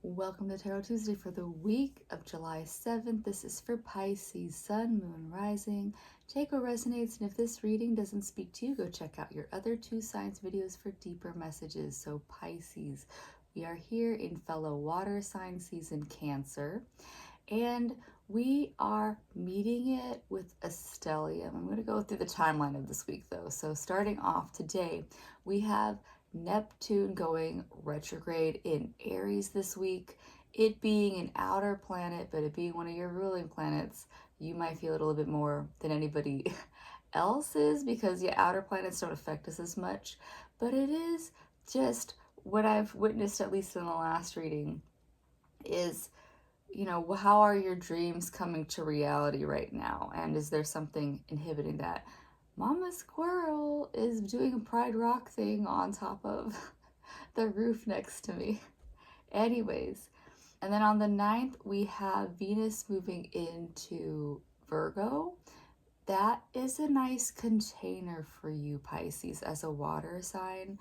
Welcome to Tarot Tuesday for the week of July 7th. This is for Pisces, Sun, Moon, Rising. Take what resonates, and if this reading doesn't speak to you, go check out your other two signs videos for deeper messages. So Pisces, we are here in fellow water sign season Cancer, and we are meeting it with a stellium. I'm going to go through the timeline of this week though. So starting off today, we have Neptune going retrograde in Aries this week. It being an outer planet, but it being one of your ruling planets, you might feel it a little bit more than anybody else's because your outer planets don't affect us as much. But it is just what I've witnessed, at least in the last reading, is, how are your dreams coming to reality right now? And is there something inhibiting that? Mama Squirrel is doing a Pride Rock thing on top of the roof next to me. Anyways, and then on the 9th, we have Venus moving into Virgo. That is a nice container for you, Pisces, as a water sign.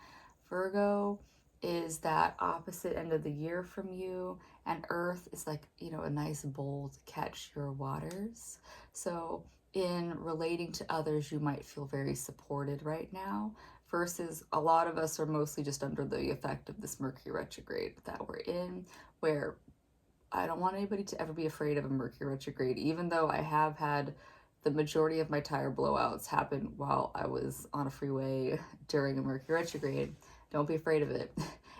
Virgo is that opposite end of the year from you, and Earth is like, a nice bowl to catch your waters. So in relating to others, you might feel very supported right now, versus a lot of us are mostly just under the effect of this Mercury retrograde that we're in, where I don't want anybody to ever be afraid of a Mercury retrograde, even though I have had the majority of my tire blowouts happen while I was on a freeway during a Mercury retrograde. Don't be afraid of it.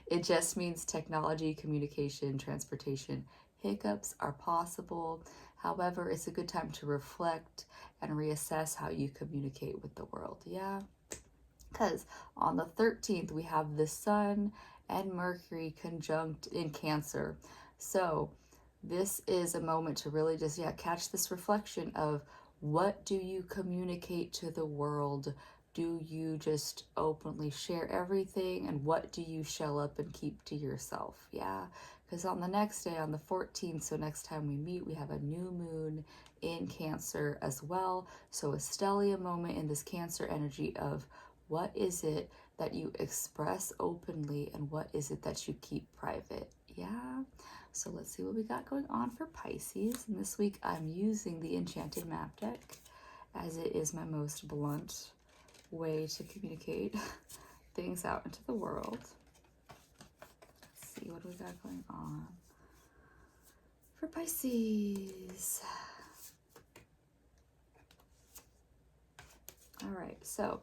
It just means technology, communication, transportation hiccups are possible. However, it's a good time to reflect and reassess how you communicate with the world. Yeah. Because on the 13th, we have the Sun and Mercury conjunct in Cancer. So this is a moment to really just, catch this reflection of, what do you communicate to the world? Do you just openly share everything? And what do you shell up and keep to yourself? Yeah. Because on the next day, on the 14th, so next time we meet, we have a new moon in Cancer as well. So a stellium moment in this Cancer energy of, what is it that you express openly and what is it that you keep private? Yeah. So let's see what we got going on for Pisces. And this week I'm using the Enchanted Map Deck, as it is my most blunt way to communicate things out into the world. Let's see what we got going on for Pisces. All right, so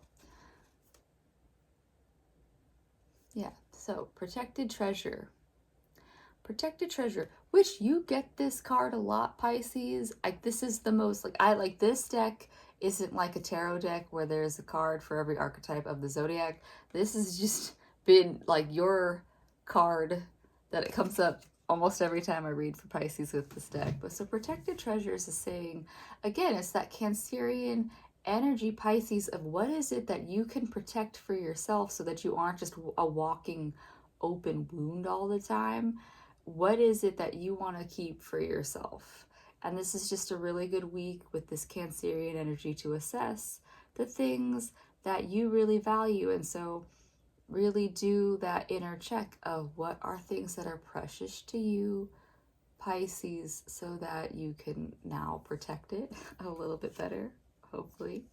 protected treasure. Protected treasure, which you get this card a lot, Pisces. This is the most, I like this deck isn't like a tarot deck where there's a card for every archetype of the zodiac. This has just been like your card that it comes up almost every time I read for Pisces with this deck. But so protected treasures is saying, again, it's that Cancerian energy, Pisces, of what is it that you can protect for yourself so that you aren't just a walking open wound all the time. What is it that you want to keep for yourself? And this is just a really good week with this Cancerian energy to assess the things that you really value. And so really do that inner check of, what are things that are precious to you, Pisces, so that you can now protect it a little bit better, hopefully.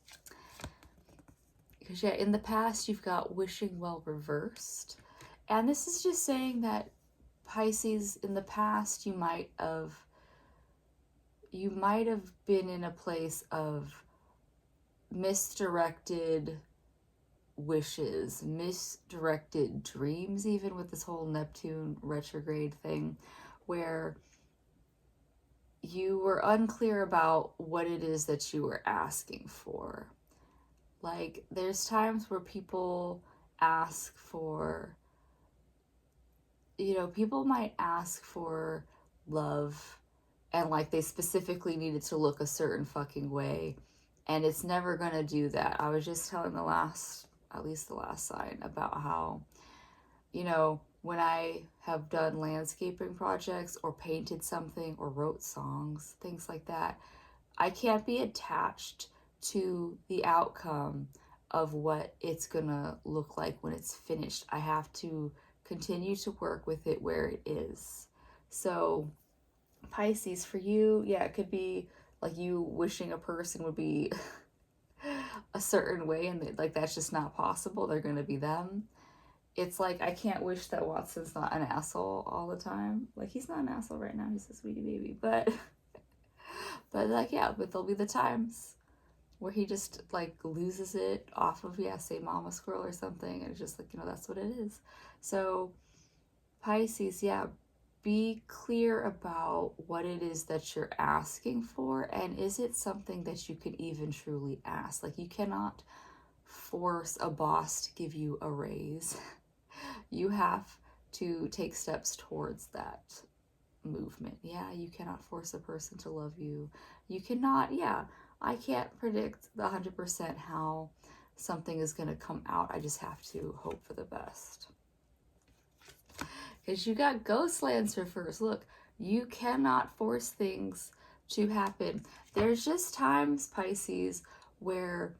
Because in the past you've got wishing well reversed. And this is just saying that, Pisces, in the past you might have been in a place of misdirected wishes, misdirected dreams, even with this whole Neptune retrograde thing, where you were unclear about what it is that you were asking for. Like, there's times where people ask for, people might ask for love, and like they specifically needed to look a certain fucking way, and it's never gonna do that. I was just telling at least the last sign, about how, when I have done landscaping projects or painted something or wrote songs, things like that, I can't be attached to the outcome of what it's gonna look like when it's finished. I have to continue to work with it where it is. So Pisces, for you, yeah, it could be like you wishing a person would be a certain way, and like that's just not possible. They're going to be them. It's like, I can't wish that Watson's not an asshole all the time. Like, he's not an asshole right now. He's a sweetie baby. But like, yeah, but there'll be the times where he just like loses it off of, yeah, say mama squirrel or something. And it's just like, that's what it is. So Pisces, yeah, be clear about what it is that you're asking for, and is it something that you can even truly ask? Like, you cannot force a boss to give you a raise. You have to take steps towards that movement. Yeah, you cannot force a person to love you. You cannot, yeah, I can't predict 100% how something is going to come out. I just have to hope for the best. Because you got ghost lands reversed. Look, you cannot force things to happen. There's just times, Pisces, where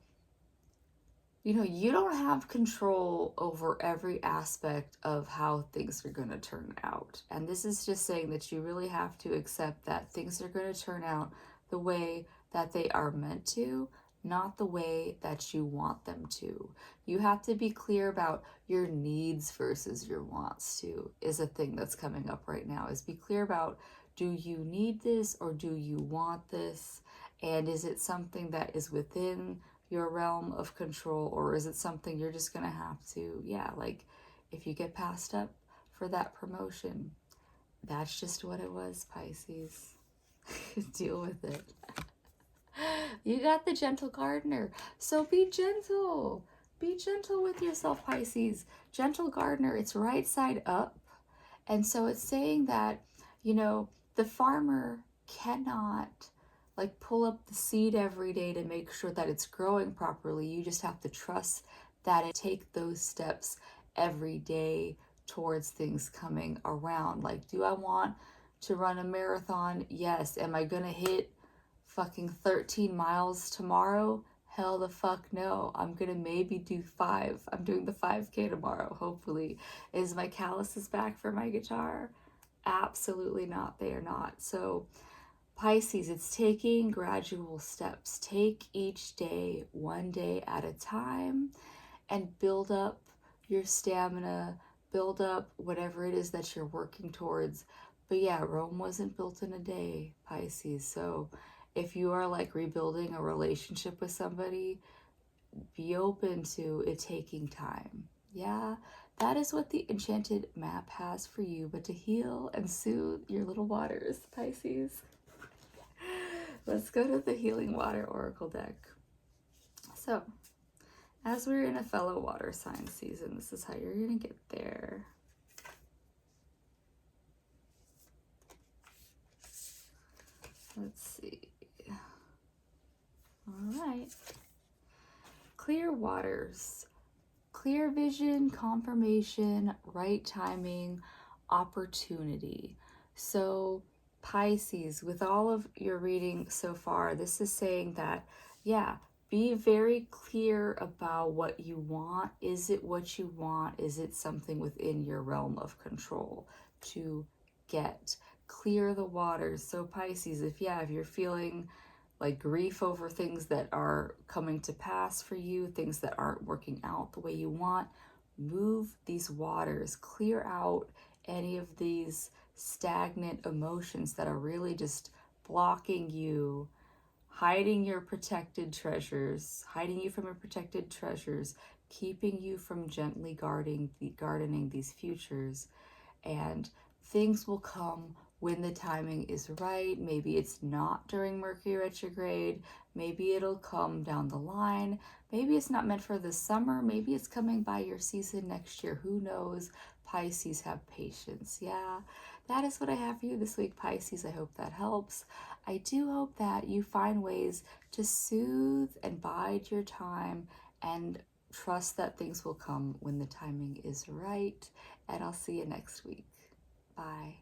you don't have control over every aspect of how things are going to turn out. And this is just saying that you really have to accept that things are going to turn out the way that they are meant to, not the way that you want them to. You have to be clear about your needs versus your wants too, is a thing that's coming up right now. Is be clear about, do you need this or do you want this? And is it something that is within your realm of control, or is it something you're just gonna have to, yeah, like if you get passed up for that promotion, that's just what it was, Pisces. Deal with it. You got the gentle gardener, so be gentle. Be gentle with yourself, Pisces. Gentle gardener, it's right side up. And so it's saying that, the farmer cannot like pull up the seed every day to make sure that it's growing properly. You just have to trust that it take those steps every day towards things coming around. Like, do I want to run a marathon? Yes. Am I gonna hit fucking 13 miles tomorrow? Hell the fuck no. I'm gonna maybe do 5. I'm doing the 5K tomorrow, hopefully. Is my calluses back for my guitar? Absolutely not. They are not. So Pisces, it's taking gradual steps. Take each day, one day at a time, and build up your stamina, build up whatever it is that you're working towards. But yeah, Rome wasn't built in a day, Pisces. So if you are like rebuilding a relationship with somebody, be open to it taking time. Yeah, that is what the Enchanted Map has for you, but to heal and soothe your little waters, Pisces. Let's go to the Healing Water Oracle deck. So, as we're in a fellow water sign season, this is how you're going to get there. Let's see. All right. Clear waters. Clear vision, confirmation, right timing, opportunity. So Pisces, with all of your reading so far, this is saying that, yeah, be very clear about what you want. Is it what you want? Is it something within your realm of control to get? Clear the waters. So Pisces, if you're feeling like grief over things that are coming to pass for you, things that aren't working out the way you want, move these waters, clear out any of these stagnant emotions that are really just blocking you, hiding your protected treasures, hiding you from your protected treasures, keeping you from gently gardening these futures. And things will come when the timing is right. Maybe it's not during Mercury retrograde. Maybe it'll come down the line. Maybe it's not meant for this summer. Maybe it's coming by your season next year. Who knows? Pisces, have patience. Yeah, that is what I have for you this week, Pisces. I hope that helps. I do hope that you find ways to soothe and bide your time and trust that things will come when the timing is right. And I'll see you next week. Bye.